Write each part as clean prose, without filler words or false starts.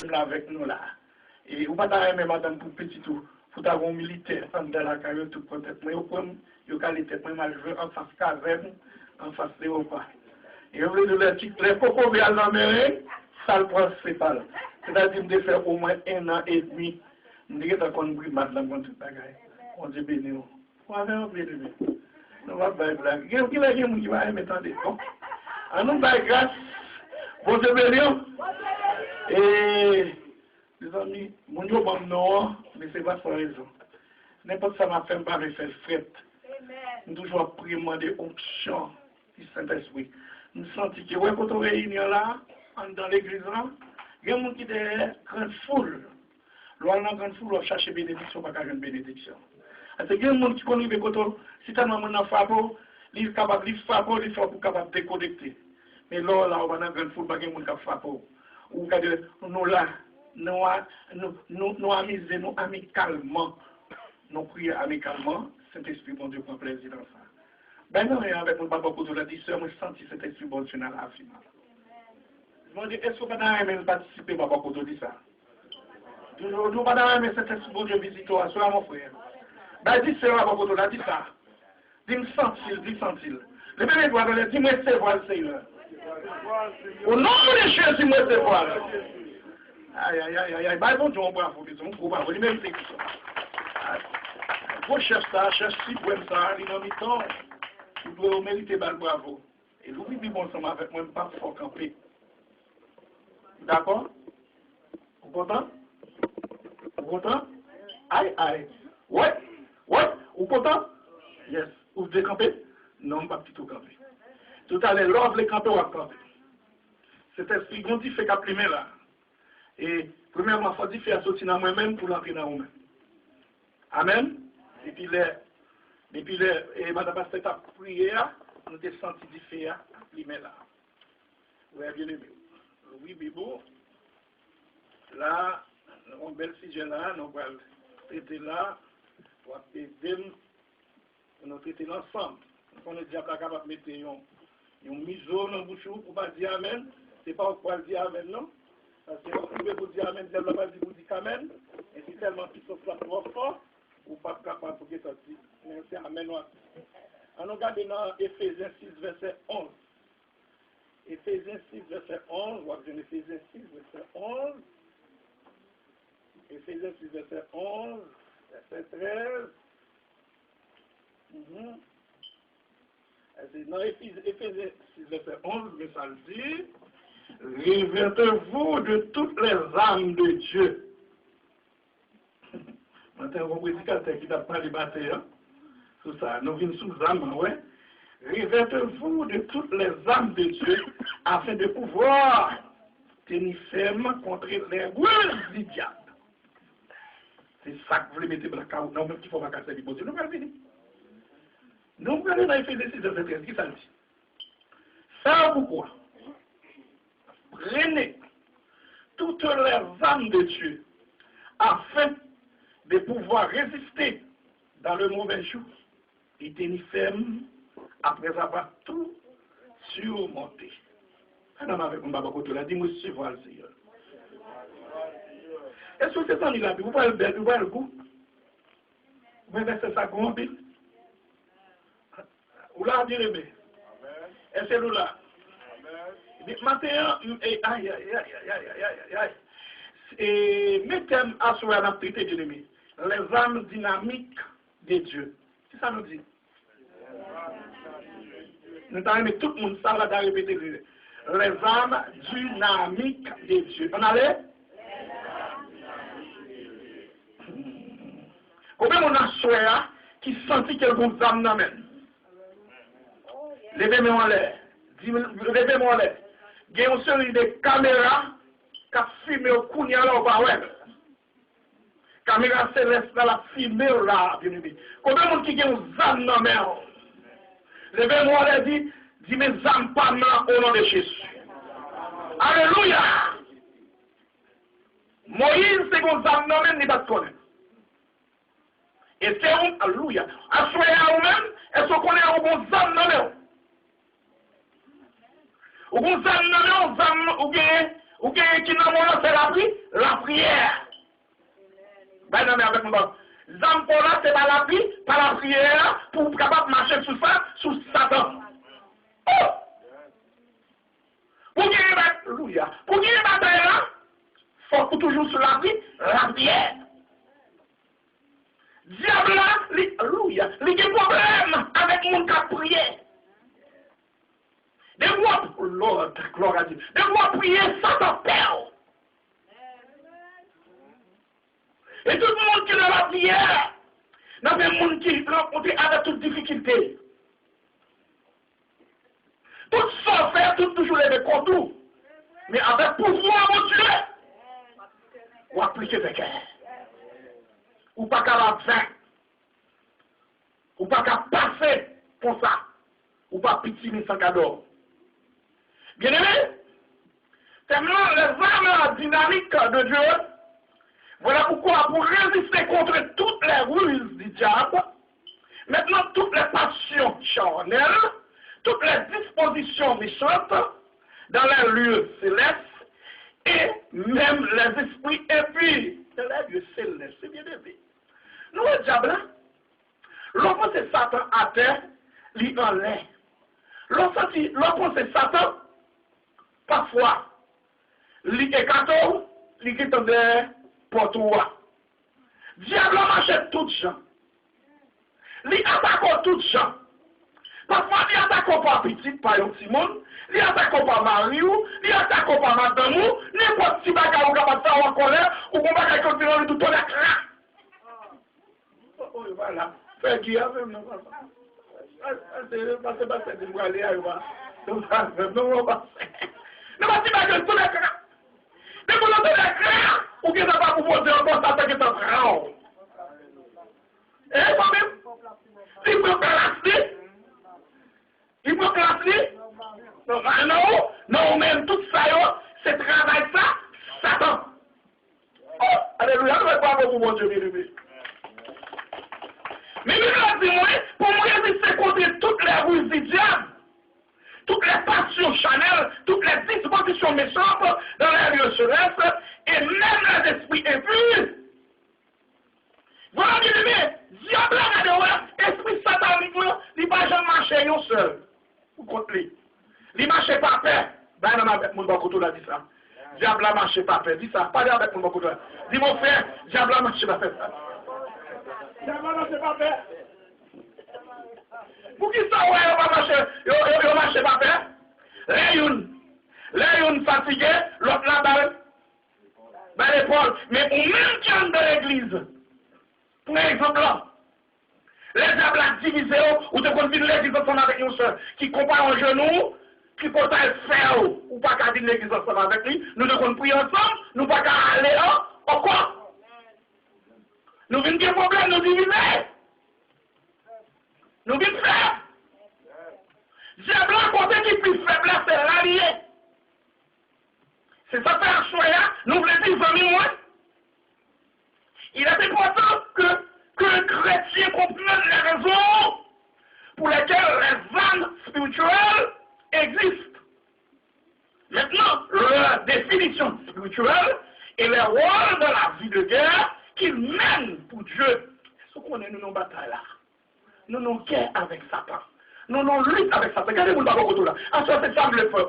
problème là avec nous là. Et ou pas t'aimer madame pour petit tout, pour t'avoir un militaire dans la carrière tout peut-être. Mais au point, yo calé tête moi mal jouer en face caserne, en face des repas. Et on veut les cocos bien dans mer, ça le prend c'est pas. C'est-à-dire de faire au moins 1 an et demi. On dit que t'as qu'on brûle madame contre toute bagaille. On dit béni. On va faire un peu de bien. On va faire blague. Il y a quelqu'un qui va aimer tant de temps. On nous bat grâce. Bon Dieu béni. Et les amis, mon Dieu bon non, mais c'est pas sans raison. N'importe ça m'a fait pas me faire fret. Nous toujours prier demander onction du Saint-Esprit. Nous sentons que ouais quand on réunion là, dans l'église là, il y a des gens qui est grande foule. Lorsqu'on a grande foule, on cherche bénédiction, pas une bénédiction. Parce qu'il y a des gens qui connaissent les côtés, si tu as un frappé, il est capable de frapper, il faut capable de déconnecter. Mais là, on a une grande foule, pas de gens qui frappent. Ou nous là, nous amuser, nous amicalement, nous prier amicalement, Saint-Esprit, bon Dieu, prend plaisir dans ça. Ben non, avec mon papa pour la discerne, moi, je sens cet esprit bon Dieu dans la vie. Je me dis, est-ce que vous n'avez pas participé, papa, pour dire ça? Nous pas aimer cet esprit bon Dieu visite toi, sois mon frère. Ben dis ça, papa, pour la dire ça. Dis-moi sentir, dis-sentir. Le bébé doit aller, dis-moi c'est voir le Seigneur. Au nom de Jésus, dis-moi c'est voir. Aïe, aïe, aïe, aïe, ben bon Dieu, on va vous dire, on trouve pas, vous méritez ça. Vous cherchez ça, cherchez si vous aimez ça, il en mis temps. Vous devez mériter bal bravo. Et vous vivez bon ensemble avec moi, pas fort camper. D'accord? Vous content? Vous content? Aïe, aïe. Ouais, ouais, vous content? Yes. Vous devez camper? Non, pas plutôt camper. Tout à l'heure, l'ordre les camper ou à camper. C'est esprit qu'on dit fait qu'à primer là. Et premièrement, il faut dire faire sortir dans moi-même pour l'entrer dans moi-même. Amen. Depuis et madame Pasteur a prié, nous avons senti du feu à primer là. Oui, bien aimé. Oui, Bibo. Là, nous avons un bel sujet là, nous allons traiter là, nous allons traiter l'ensemble. On est déjà capable de mettre un miso dans le bouche pour ne pas dire amen. Ce n'est pas pour dire amen, non? Parce que vous pouvez vous dire amen, vous pouvez vous dire amen. Et si tellement qu'ils sont trop fort, vous n'êtes pas capable de dire mais c'est amen. On regarde dans Éphésiens 6, verset 11. Éphésiens 6, verset 11. On va dire Éphésiens 6, verset 11. Éphésiens 6, verset 11. Verset 13. Dans Éphésiens 6, verset 11, mais ça le dit, revêtez-vous de toutes les âmes de Dieu. Maintenant, on prédicateur qui t'a parlé bataille, tout ça, nous venons sous âme, ouais. Revêtez-vous de toutes les âmes de Dieu afin de pouvoir tenir ferme contre les ruses du diable. C'est ça que vous voulez mettre dans la carotte, non, même qu'il ne faut pas casser les bon Dieu. Nous allons venir. Nous allons dans Éphésiens 6, verset 13, qui ça dit? Ça pourquoi? Prenez toutes les âmes de Dieu afin de pouvoir résister dans le mauvais jour et tenir ferme après avoir tout surmonté. Madame avec mon papa côté là, dis-moi si vous le Seigneur. Est-ce que c'est ça la Bible? Vous voyez le bel, vous voyez le goût? Vous voyez verset ça grand Bible? Vous l'avez bien aimé? Est-ce que nous là? Maintenant, aïe, aïe, aïe, aïe, aïe, aïe. Et mettez à soi la traité de l'ennemi. Les âmes dynamiques de Dieu. C'est ça nous dit. Nous avons tout le monde, ça va répéter. Les âmes dynamiques de Dieu. On allait? Combien on a soi qui sentit que vous âmes n'amène? Levez-moi en l'air. Levez-moi en l'air. Il y a une série de caméras qui filment au Kounia là au Baweb. Caméra céleste là, la filmée là, bien aimé. Combien de monde qui a une âme dans la mer? Levez-moi en l'air, dit mes âmes pas au nom de Jésus. Alléluia. Moïse, c'est qu'on âme dans la mer, il va te connaître. Et c'est un, alléluia. Assoyez à vous-même, est-ce qu'on connaît un bon âme dans la mer? Ou bon âme dans la mer, ou bien Ou bien qui n'a pas c'est la prière. Ben non, mais avec moi. Zampola, c'est pas la prière pour être capable de marcher sous ça, sous Satan. Oh! Pour gagner la bataille là, il faut toujours sur la prière. Diable là, alléluia, il y a des problèmes avec le monde qui a prié. Des fois, Lord, gloire à Dieu, des fois prier, Satan perd. Et tout le monde qui est dans la prière, dans le monde qui rencontre avec toutes difficultés. Tout ça fait, tout toujours les contours. Mais avec pouvoir, mon Dieu, ou appliquer des guerres. Ou pas qu'à la fin. Ou pas qu'à passer pour ça. Ou pas pitié sans cadeau. Bien aimé, terminons les armes dynamiques de Dieu. Voilà pourquoi, pour résister contre toutes les ruses du diable, maintenant toutes les passions charnelles, toutes les dispositions méchantes dans les lieux célestes et même les esprits impurs dans les lieux célestes, c'est bien aimé. Nous, le diable, lorsque c'est Satan à terre, il en l'air. Lorsque c'est Satan, parfois, il est cadeau, il est en pour toi. Diable marche toutes gens. Il attaque toutes gens. Parfois, il attaque pas petit, par un petit monde. Il attaque pas Mario. Il attaque pas madame. N'importe qui bagarre ou capable de faire en colère. Ou qu'on va continuer de tout le crack. Oh, voilà. Fais qui a même, non, c'est pas de moi aller à moi. Non, pas si bagarre tout le crack. Mais pour le crack, ou qui n'a pas pour poser un poste à ce qui est en train. Eh, moi-même, il peut classer. Il peut classer. Non, même tout ça, c'est travail ça, Satan. Oh, alléluia, je ne vais pas pour mon Dieu, bien-aimé. Mais il dit, moi, pour moi, résister contre toutes les ruses du diable, toutes les passions charnelles, toutes les dispositions méchantes dans les lieux célestes, et même les esprits impurs. Voilà, bien aimé, diable, esprit satanique, il ne va jamais marcher seul. Ou contre lui. Il ne marche pas paix. Ben non, avec mon bakoto là, dit ça. Diable a marché pas paix. Dis ça. Pas avec mon bakoto là. Dis mon frère, diable a marché pas paix. Diable a marché pas paix. Pour qui ça, ouais, on va marcher, on marche pas paix? Léon fatigué, l'autre la balle. Ben l'épaule. Mais au même temps de l'église, pour exemple là, les diables ont divisé, ou te conduire l'église ensemble avec une soeur, qui compare un genou, qui peut faire, ou pas qu'à dire l'église ensemble avec lui, nous devons prier ensemble, nous pas qu'à aller là, encore. Nous venons des problèmes, nous diviser. Nous venons faire. Diable a côté qui plus faible, c'est l'allié. C'est ça faire choix, nous voulons dire, amis, moi. Il est important que le chrétien comprenne les raisons pour lesquelles les âmes spirituelles existent. Maintenant, la définition spirituelle et le rôle de la vie de guerre qu'il mène pour Dieu. Est-ce qu'on est nous en bataille là? Nous n'avons guerre avec Satan. Nous n'avons lutte avec Satan. Regardez-vous le là. Ah, ça, c'est ça, je veux faire.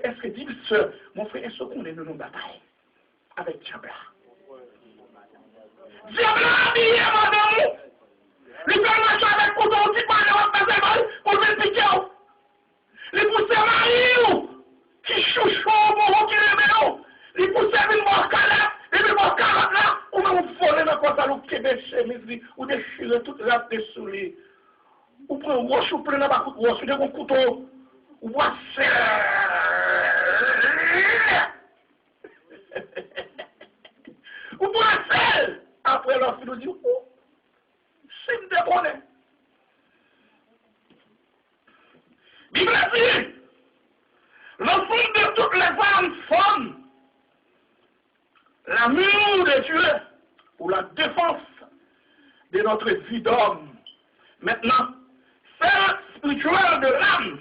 Est-ce que dit, mon frère, est-ce qu'on est nous en bataille avec Diable? Diable a habillé madame. Les fait marcher avec couteau, on dit pas de faire pour le piquer. Les pousser Marie, qui chouchou, qui l'aime, les pousser une mort calette, et une mort calette là, ou même voler dans quoi ça, ou qui des chemises, ou déchirer toute la dessous les. Ou prendre un roche, ou prendre un bac, ou sur un couteau, ou boire ou boire sel. Après, leur fille nous dit, oh, c'est une déconne. Bible dit, l'ensemble de toutes les âmes forment l'amour de Dieu pour la défense de notre vie d'homme. Maintenant, faire spirituel de l'âme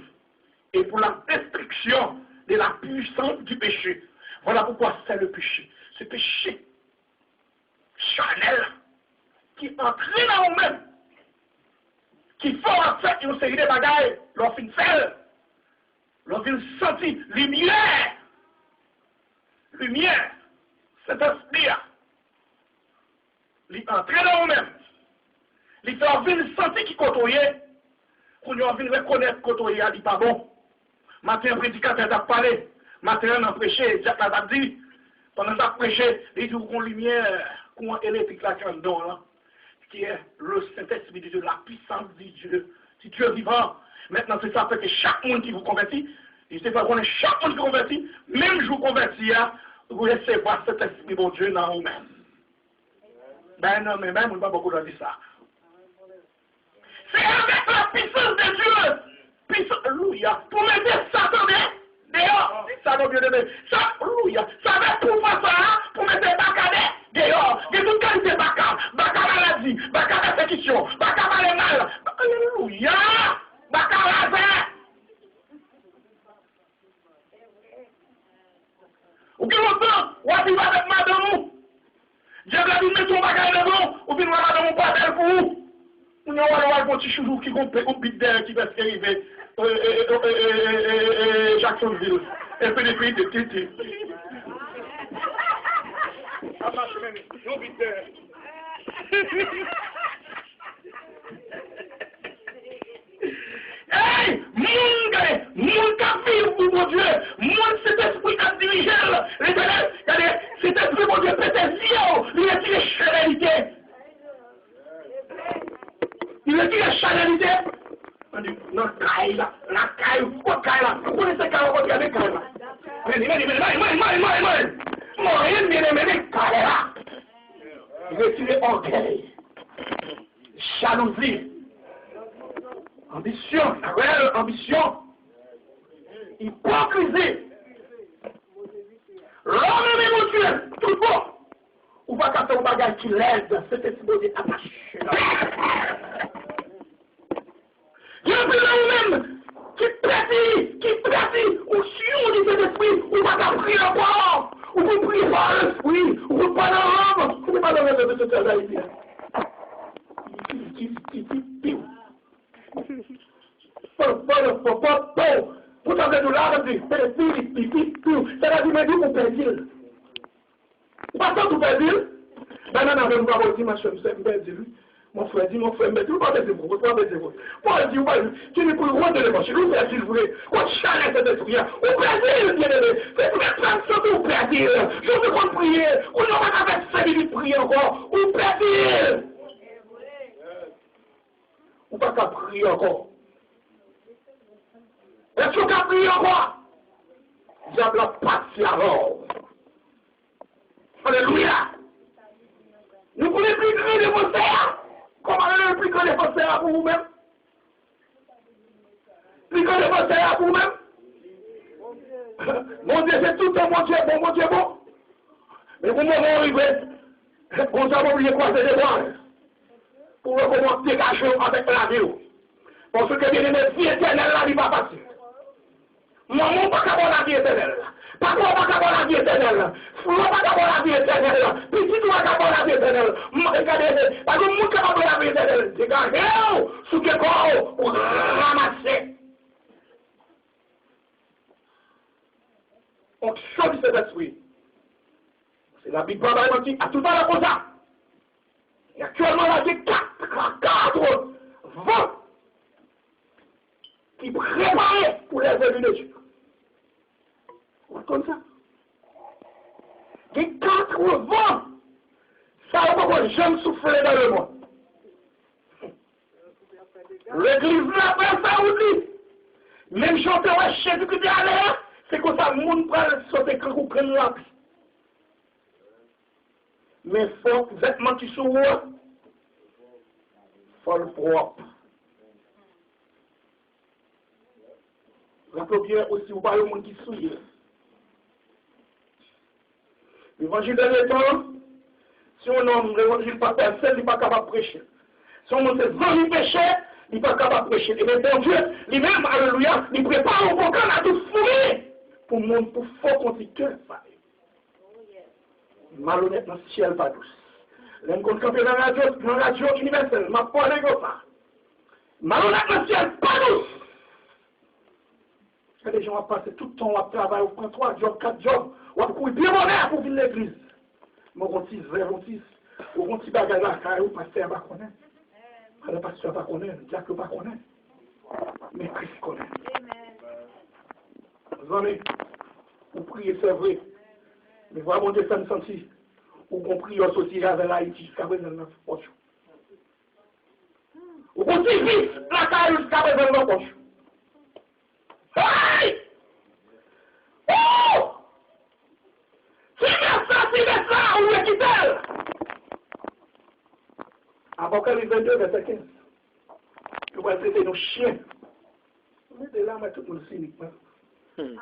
et pour la destruction de la puissance du péché. Voilà pourquoi c'est le péché. Ce péché charnel qui entre dans nous-mêmes, qui fait en fait une série de bagailles, l'on fait faire, l'on fait sentir lumière. Lumière, c'est un spire. Il entre dans nous-mêmes. Il fait envie de sentir qui côtoyait. Qu'on a envie de reconnaître côtoyer, il dit pas bon. Matin, un prédicateur a parlé. Matin, on a prêché, Jacques a dit. Pendant qu'on a prêché, il dit qu'on lumière, qu'on électrique là, qui est le Saint-Esprit de Dieu, la puissance de Dieu. Si Dieu est vivant, maintenant c'est ça fait que chaque monde qui vous convertit, il sait pas qu'on est chaque monde qui vous convertit, même je vous convertis, vous laissez voir cet esprit bon Dieu dans vous-même. Ben non, mais même on ne va pas beaucoup dire ça. C'est avec la puissance de Dieu. Puissance, alléluia. Pour mettre Satan dehors. Satan bien aimé. Ça, alléluia. Ça va pour faire ça, pour mettre Bacadé dehors. De toute qualité Bacca. Bacca maladie. Bacca persécution. Bacca mal mal. Alléluia. Bacca laser. Ou bien longtemps, ou à vivre avec madame. Dieu a dit, mettons Bacca devant. Ou bien madame ou pas pour vous. On a un petit chouchou qui compte au bit d'air qui va se arriver Jacksonville. Et puis des pays de Titi. Hey, moun ka vivre pour mon Dieu, moun cet esprit qui dirige l'éternel, cet esprit mon Dieu peut être vieux, il a tiré charnalité. Il a dit la charnalité. On dit, non, caille là, la caille, quoi caille là? Vous connaissez caille, vous regardez caille là. Moi, rien bien aimé, caille là. Retirer orgueil, jalousie, ambition, réelle ambition, hypocrisie. L'homme est mon Dieu, tout bon. Ou pas qu'à faire un bagage qui l'aide, cet esprit attaché. Il y a un peu nous-mêmes qui pratique, ou sur cet esprit, ou pas qu'à prier encore, ou vous priez par l'esprit, ou vous pas dans l'homme, vous ne pas dans l'homme de cette réalité. Vous avez de l'arbre, ça veut dire, mais vous perdez. Pas tant vous perdez. Ben non, je ne vais pas dire, ma chère, je vais dire. Mon frère dit, mais tout le monde est vous, vous avez vous. Moi, je dis, tu ne peux pas de l'émotion, vous perdez, vous voulez. Quand tu charles cet esprit, vous perdez, bien aimé. C'est pour être transformé, vous perdez. Je veux qu'on prie, on n'aura pas fait 5 minutes de prier encore, vous perdez. Ou pas qu'à prier encore. Est-ce qu'on a prié encore? Diable a parti alors. Alléluia. Nous voulons plus grand de vos terres. Comment le plus grand de vos terres pour vous-même? Plus grand de vos terres pour vous-même? Mon Dieu, c'est tout un mon Dieu bon. Mais vous m'avez arrivé. On s'est oublié quoi, c'est des bras. Pour recommencer dégager avec la vie. Parce que bien aimé, vie éternelle, la vie va passer. Maman, pas qu'à la vie éternelle. Papa, pas qu'à la vie éternelle. Flou, pas qu'à la vie éternelle. Petit, pas qu'à la vie éternelle. Regardez, parce que moi, capable de la vie éternelle. Dégagez, sous que corps, pour ramasser. On choisit cet esprit. C'est la Bible qui a tout à l'heure comme ça. Et actuellement, là, j'ai 4 vents qui préparaient pour les élus de Dieu. Comme ça. J'ai 4 vents. Ça va pas jamais souffler dans le monde. L'église là, après ça aussi. Même chanteur à chef qui est allé, c'est comme ça, le monde prend sauter quand vous prenez la vie. Mais il faut vêtements qui sont hauts, faut le propre. Rappelez bien aussi, vous parlez au monde qui souille. L'évangile de l'étang, si on homme, l'évangile pas personne, il n'est pas capable de prêcher. Si on se vend du péché, il n'est pas capable de prêcher. Et bien, bon Dieu, lui-même, alléluia, il prépare au programme à tout fourrer pour le monde, pour fort conducteur. Malhonnête dans le ciel, pas douce. L'un qu'on campe dans la radio universelle, m'a parlé comme ça. Malhonnête dans le ciel, pas douce. Les gens ont passé tout le temps à travailler, on prend 3 jobs, 4 jobs, on courir bien bonheur pour venir à l'église. Mais on dit, on dit bagage là, car le pasteur va connaître. Le pasteur va connaître, le diacre va connaître. Mais Christ connaît. Vous amis, vous priez, c'est vrai. Mais voilà mon Dieu, ça me sentit. Vous comprenez, on sortira avec l'Haïti jusqu'à présent dans notre poche. Vous comprenez, la carrière jusqu'à présent dans notre poche. Hey! Oh! Tu mets ça, où est-ce qu'il est? Apocalypse 22, verset 15. Vous pouvez traiter nos chiens. Vous mettez là, mais tout le monde cynique. Allez.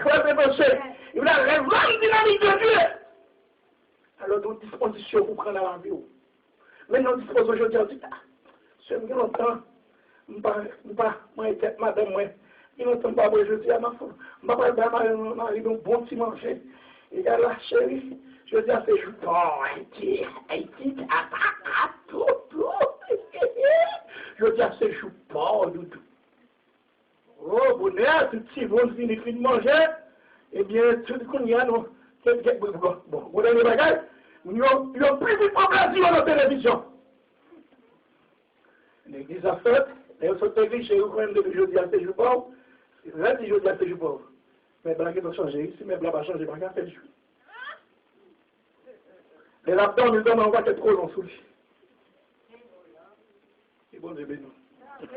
Quoi c'est mon chien? Il a raison dynamique de Dieu. Alors, nous disposition pour prendre la vie. Maintenant, disposition aujourd'hui, on dit, c'est bien longtemps. Moi, madame, moi, il n'entend pas, moi, je dis à ma femme, je ne vais pas marier un bon petit manger. Et là, chérie, je dis à ses joues, Haïti, tout. Je dis à ses joues, pas du tout. Oh, bonheur, tout petit monde finit de manger, eh bien, tout le monde y a, non, bon, vous avez les bagages, ils ont plus de problèmes sur la télévision. L'église a fait, et on s'est écrit chez vous quand même depuis jeudi à séjour pauvre. C'est vrai que jeudi à séjour pauvre. Mais blagues ont changé. Si mes blagues ont changé, blagues ont fait le jour. Les lapins, nous donnent encore trop long sous lui. C'est bon Dieu béni.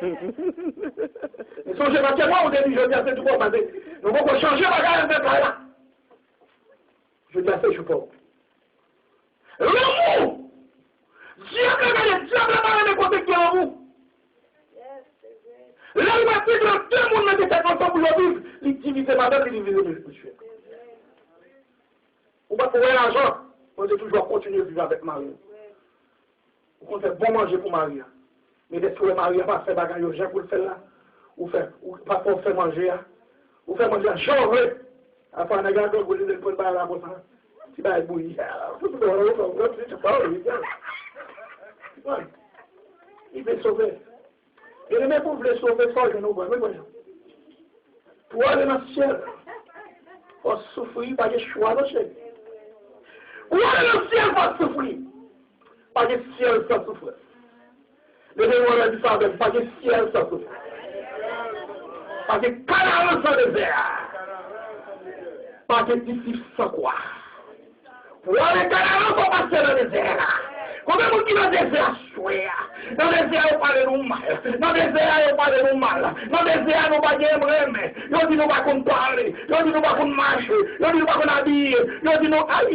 Mais songez pas que moi, on dit jeudi à séjour pauvre, parce que nous pouvons changer la garde de là. Jeudi à séjour pauvre. L'amour! Diable protecteur en vous. Là, il va dire que tout le monde met des têtes ensemble pour le vivre. Il divise madame, il divise le monsieur. Ou pas pour l'argent, on doit toujours continuer à vivre avec Marie. On fait bon manger pour Marie. Mais dès que le mari n'a pas fait bagage aux gens pour le faire là, ou pas pour faire manger, ou faire manger genre, après on a gardé pour le prendre par la bosse. Si pas bouillir, il veut sauver. Et les mêmes pour vous sauver, ça, je ne vois pas. Pour aller dans le ciel, il faut souffrir par des choix de ciel. Pour aller dans le ciel, il faut souffrir par des ciels sans souffrir. Les démons du Sable, par des ciels sans souffrir. Par des canaux sans désert. Par des disciples sans quoi. Pour aller canaux sans passer dans le désert. Combien de gens qui dans le désert chouèrent? Dans le désert, on parle de mal. Dans le désert, on parle de mal. Dans le désert, on parle de mal. Ils disent nous pas qu'on parle. Ils disent nous pas qu'on marche. Ils disent nous pas qu'on habille. Ils disent nous aïe,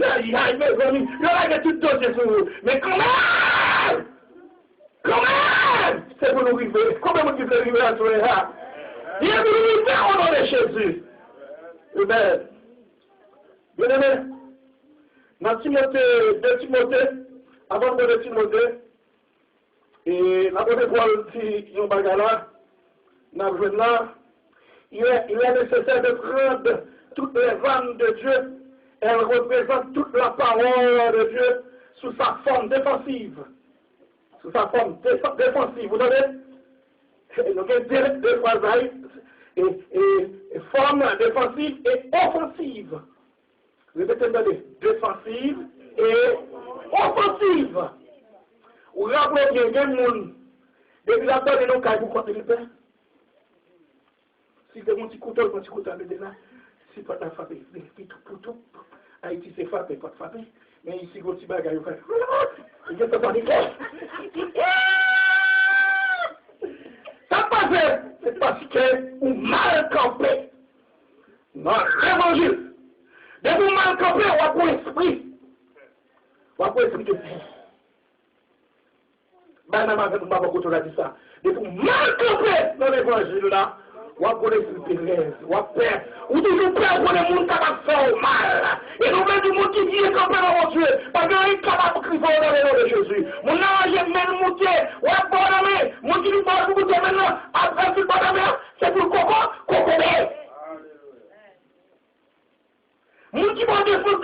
mes amis. Ils ont tout dossier sur vous. Mais quand même! C'est pour nous vivre. Combien de gens qui veulent vivre à ce là? Il y a des militaires au nom de Jésus. Amen. Bien aimé. Dans Timothée, 2 Timothée, avant de Timothée, et la première fois que nous avons là, il est nécessaire de prendre toutes les vannes de Dieu. Elle représente toute la parole de Dieu sous sa forme défensive. Sous sa forme défensive. Vous savez, donc deux phrases et forme défensive et offensive. Répétez-le, défensive et offensive. Vous rappelez bien, il y a des gens, depuis la donne, ils ont pour compter le pain. Si c'est mon petit couteau, mais là, c'est pas la frappé. Tout, Haïti, c'est frappé, pas frappé. Mais ici, quand tu bagages, il y a pas de ça passe, c'est parce que vous mal campé dans l'évangile. De vous mal campé, on va pour l'esprit. On va pour l'esprit de vie. Ben, maman, je ne vais pas beaucoup dit ça. De vous mal campé dans l'évangile là. Ou à connaître le Thérèse, ou à peur, ou toujours peur pour les gens capables de faire mal. Et nous voulons du monde qui vient camper dans mon Dieu, parce qu'on est capable de crier dans le nom de Jésus. Mon ange même monté, ou à bonhomme, mon qui nous parle pour goûter maintenant, après ce bonhomme, c'est pour le coco, Moun qui va défendre